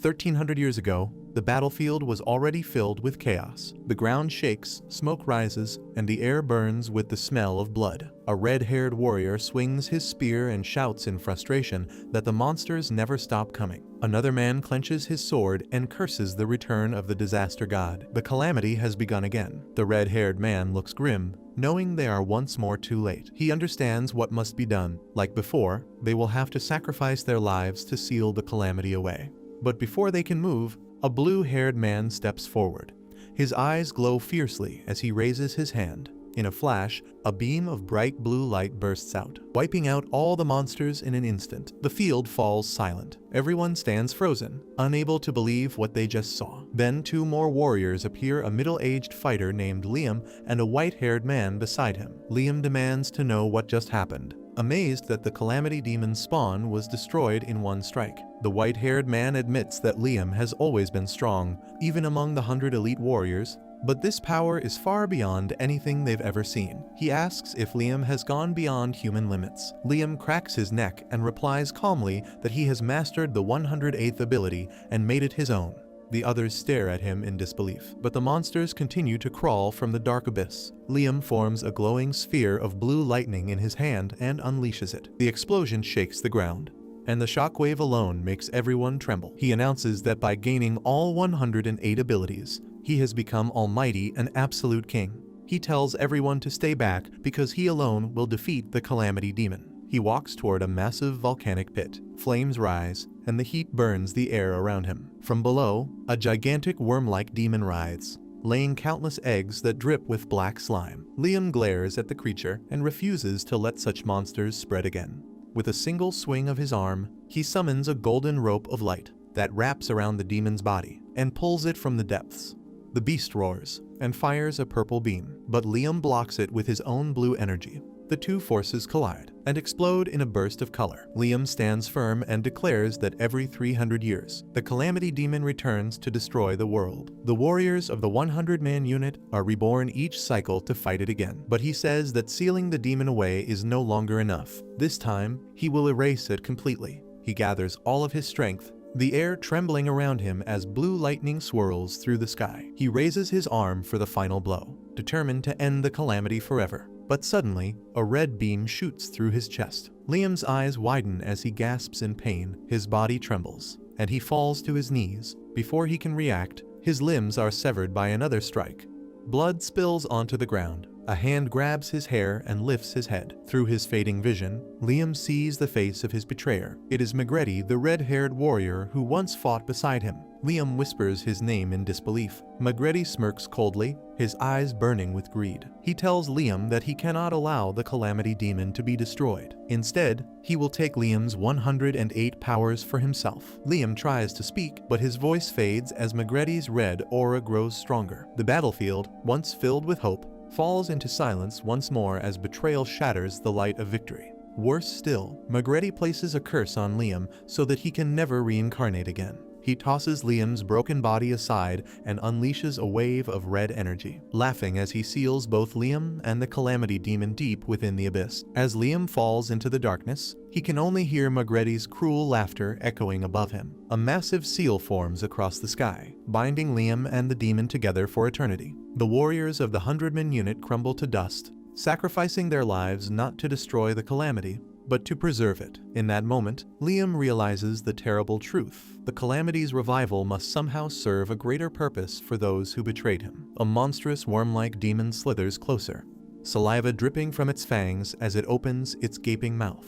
1300 years ago, the battlefield was already filled with chaos. The ground shakes, smoke rises, and the air burns with the smell of blood. A red-haired warrior swings his spear and shouts in frustration that the monsters never stop coming. Another man clenches his sword and curses the return of the disaster god. The calamity has begun again. The red-haired man looks grim, knowing they are once more too late. He understands what must be done. Like before, they will have to sacrifice their lives to seal the calamity away. But before they can move, a blue-haired man steps forward. His eyes glow fiercely as he raises his hand. In a flash, a beam of bright blue light bursts out, wiping out all the monsters in an instant. The field falls silent. Everyone stands frozen, unable to believe what they just saw. Then two more warriors appear, a middle-aged fighter named Liam and a white-haired man beside him. Liam demands to know what just happened, amazed that the Calamity Demon's spawn was destroyed in one strike. The white-haired man admits that Liam has always been strong, even among the 100 elite warriors, but this power is far beyond anything they've ever seen. He asks if Liam has gone beyond human limits. Liam cracks his neck and replies calmly that he has mastered the 108th ability and made it his own. The others stare at him in disbelief, but the monsters continue to crawl from the dark abyss. Liam forms a glowing sphere of blue lightning in his hand and unleashes it. The explosion shakes the ground, and the shockwave alone makes everyone tremble. He announces that by gaining all 108 abilities, he has become almighty and absolute king. He tells everyone to stay back because he alone will defeat the Calamity Demon. He walks toward a massive volcanic pit. Flames rise, and the heat burns the air around him. From below, a gigantic worm-like demon writhes, laying countless eggs that drip with black slime. Liam glares at the creature and refuses to let such monsters spread again. With a single swing of his arm, he summons a golden rope of light that wraps around the demon's body and pulls it from the depths. The beast roars and fires a purple beam, but Liam blocks it with his own blue energy. The two forces collide and explode in a burst of color. Liam stands firm and declares that every 300 years, the Calamity Demon returns to destroy the world. The warriors of the 100-man unit are reborn each cycle to fight it again. But he says that sealing the demon away is no longer enough. This time, he will erase it completely. He gathers all of his strength, the air trembling around him as blue lightning swirls through the sky. He raises his arm for the final blow, determined to end the calamity forever. But suddenly, a red beam shoots through his chest. Liam's eyes widen as he gasps in pain, his body trembles, and he falls to his knees. Before he can react, his limbs are severed by another strike. Blood spills onto the ground. A hand grabs his hair and lifts his head. Through his fading vision, Liam sees the face of his betrayer. It is Magreti, the red-haired warrior who once fought beside him. Liam whispers his name in disbelief. Magreti smirks coldly, his eyes burning with greed. He tells Liam that he cannot allow the Calamity Demon to be destroyed. Instead, he will take Liam's 108 powers for himself. Liam tries to speak, but his voice fades as Magreti's red aura grows stronger. The battlefield, once filled with hope, falls into silence once more as betrayal shatters the light of victory. Worse still, Magreti places a curse on Liam so that he can never reincarnate again. He tosses Liam's broken body aside and unleashes a wave of red energy, laughing as he seals both Liam and the Calamity Demon deep within the abyss. As Liam falls into the darkness, he can only hear Magreti's cruel laughter echoing above him. A massive seal forms across the sky, binding Liam and the demon together for eternity. The warriors of the 100-man unit crumble to dust, sacrificing their lives not to destroy the calamity, but to preserve it. In that moment, Liam realizes the terrible truth. The Calamity's revival must somehow serve a greater purpose for those who betrayed him. A monstrous worm-like demon slithers closer, saliva dripping from its fangs as it opens its gaping mouth.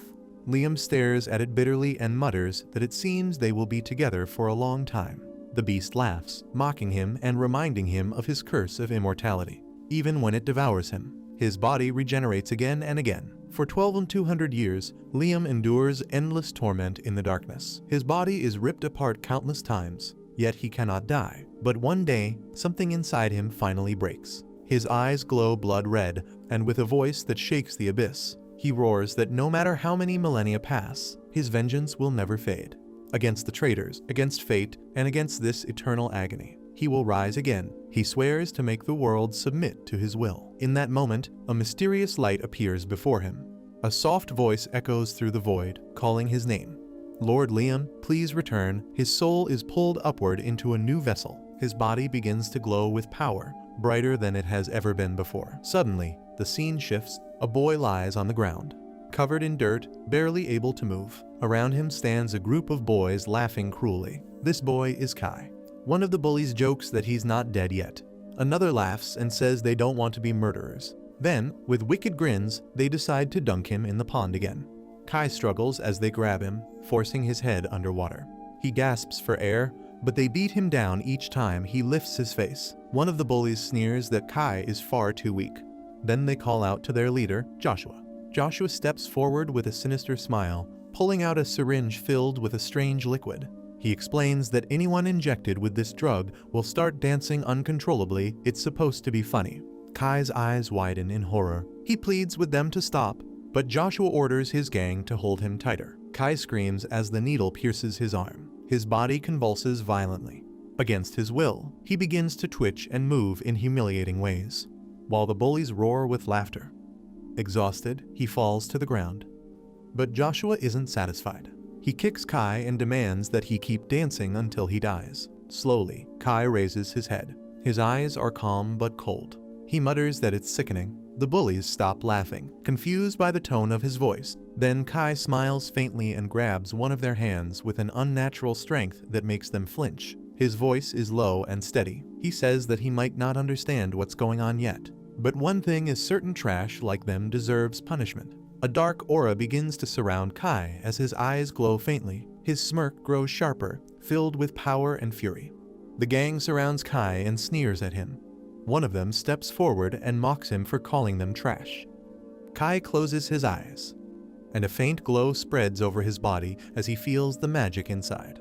Liam stares at it bitterly and mutters that it seems they will be together for a long time. The beast laughs, mocking him and reminding him of his curse of immortality. Even when it devours him, his body regenerates again and again. For 200 years, Liam endures endless torment in the darkness. His body is ripped apart countless times, yet he cannot die. But one day, something inside him finally breaks. His eyes glow blood red, and with a voice that shakes the abyss, he roars that no matter how many millennia pass, his vengeance will never fade. Against the traitors, against fate, and against this eternal agony, he will rise again. He swears to make the world submit to his will. In that moment, a mysterious light appears before him. A soft voice echoes through the void, calling his name. "Lord Liam, please return." His soul is pulled upward into a new vessel. His body begins to glow with power, brighter than it has ever been before. Suddenly, the scene shifts. A boy lies on the ground, covered in dirt, barely able to move. Around him stands a group of boys laughing cruelly. This boy is Kai. One of the bullies jokes that he's not dead yet. Another laughs and says they don't want to be murderers. Then, with wicked grins, they decide to dunk him in the pond again. Kai struggles as they grab him, forcing his head underwater. He gasps for air, but they beat him down each time he lifts his face. One of the bullies sneers that Kai is far too weak. Then they call out to their leader, Joshua. Joshua steps forward with a sinister smile, pulling out a syringe filled with a strange liquid. He explains that anyone injected with this drug will start dancing uncontrollably. It's supposed to be funny. Kai's eyes widen in horror. He pleads with them to stop, but Joshua orders his gang to hold him tighter. Kai screams as the needle pierces his arm. His body convulses violently. Against his will, he begins to twitch and move in humiliating ways, while the bullies roar with laughter. Exhausted, he falls to the ground. But Joshua isn't satisfied. He kicks Kai and demands that he keep dancing until he dies. Slowly, Kai raises his head. His eyes are calm but cold. He mutters that it's sickening. The bullies stop laughing, confused by the tone of his voice. Then Kai smiles faintly and grabs one of their hands with an unnatural strength that makes them flinch. His voice is low and steady. He says that he might not understand what's going on yet. But one thing is certain: trash like them deserves punishment. A dark aura begins to surround Kai as his eyes glow faintly. His smirk grows sharper, filled with power and fury. The gang surrounds Kai and sneers at him. One of them steps forward and mocks him for calling them trash. Kai closes his eyes, and a faint glow spreads over his body as he feels the magic inside.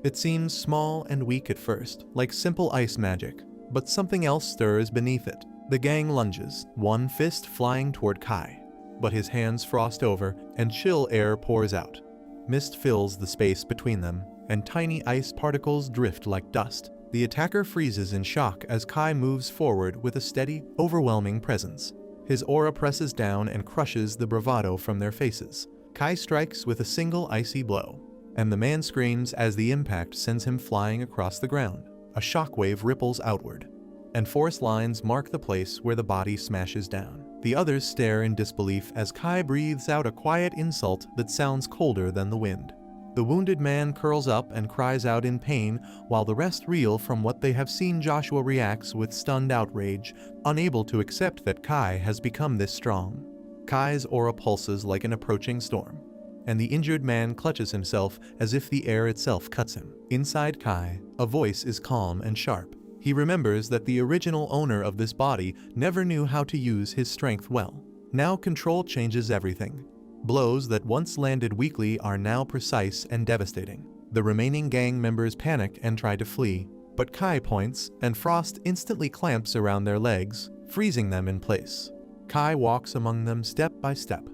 It seems small and weak at first, like simple ice magic, but something else stirs beneath it. The gang lunges, one fist flying toward Kai, but his hands frost over and chill air pours out. Mist fills the space between them, and tiny ice particles drift like dust. The attacker freezes in shock as Kai moves forward with a steady, overwhelming presence. His aura presses down and crushes the bravado from their faces. Kai strikes with a single icy blow, and the man screams as the impact sends him flying across the ground. A shockwave ripples outward, and forest lines mark the place where the body smashes down. The others stare in disbelief as Kai breathes out a quiet insult that sounds colder than the wind. The wounded man curls up and cries out in pain, while the rest reel from what they have seen. Joshua reacts with stunned outrage, unable to accept that Kai has become this strong. Kai's aura pulses like an approaching storm, and the injured man clutches himself as if the air itself cuts him. Inside Kai, a voice is calm and sharp. He remembers that the original owner of this body never knew how to use his strength well. Now control changes everything. Blows that once landed weakly are now precise and devastating. The remaining gang members panic and try to flee, but Kai points, and frost instantly clamps around their legs, freezing them in place. Kai walks among them step by step.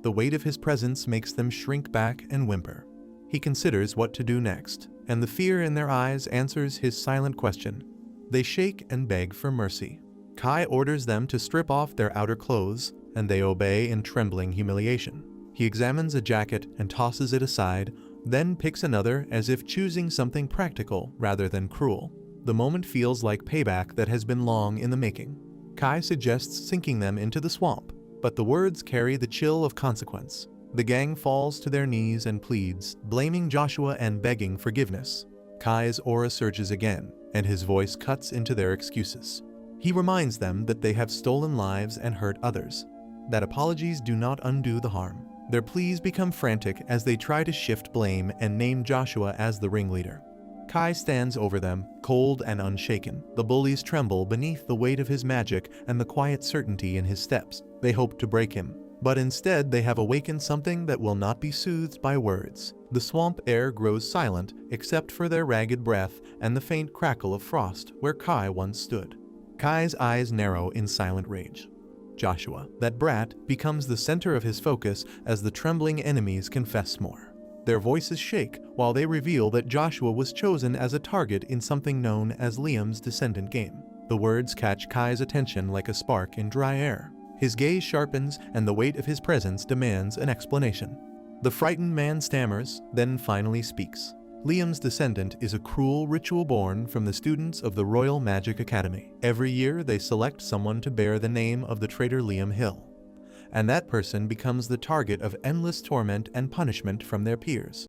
The weight of his presence makes them shrink back and whimper. He considers what to do next, and the fear in their eyes answers his silent question. They shake and beg for mercy. Kai orders them to strip off their outer clothes, and they obey in trembling humiliation. He examines a jacket and tosses it aside, then picks another as if choosing something practical rather than cruel. The moment feels like payback that has been long in the making. Kai suggests sinking them into the swamp, but the words carry the chill of consequence. The gang falls to their knees and pleads, blaming Joshua and begging forgiveness. Kai's aura surges again, and his voice cuts into their excuses. He reminds them that they have stolen lives and hurt others, that apologies do not undo the harm. Their pleas become frantic as they try to shift blame and name Joshua as the ringleader. Kai stands over them, cold and unshaken. The bullies tremble beneath the weight of his magic and the quiet certainty in his steps. They hope to break him, but instead they have awakened something that will not be soothed by words. The swamp air grows silent except for their ragged breath and the faint crackle of frost where Kai once stood. Kai's eyes narrow in silent rage. Joshua, that brat, becomes the center of his focus as the trembling enemies confess more. Their voices shake while they reveal that Joshua was chosen as a target in something known as Liam's descendant game. The words catch Kai's attention like a spark in dry air. His gaze sharpens and the weight of his presence demands an explanation. The frightened man stammers, then finally speaks. Liam's descendant is a cruel ritual born from the students of the Royal Magic Academy. Every year they select someone to bear the name of the traitor Liam Hill, and that person becomes the target of endless torment and punishment from their peers.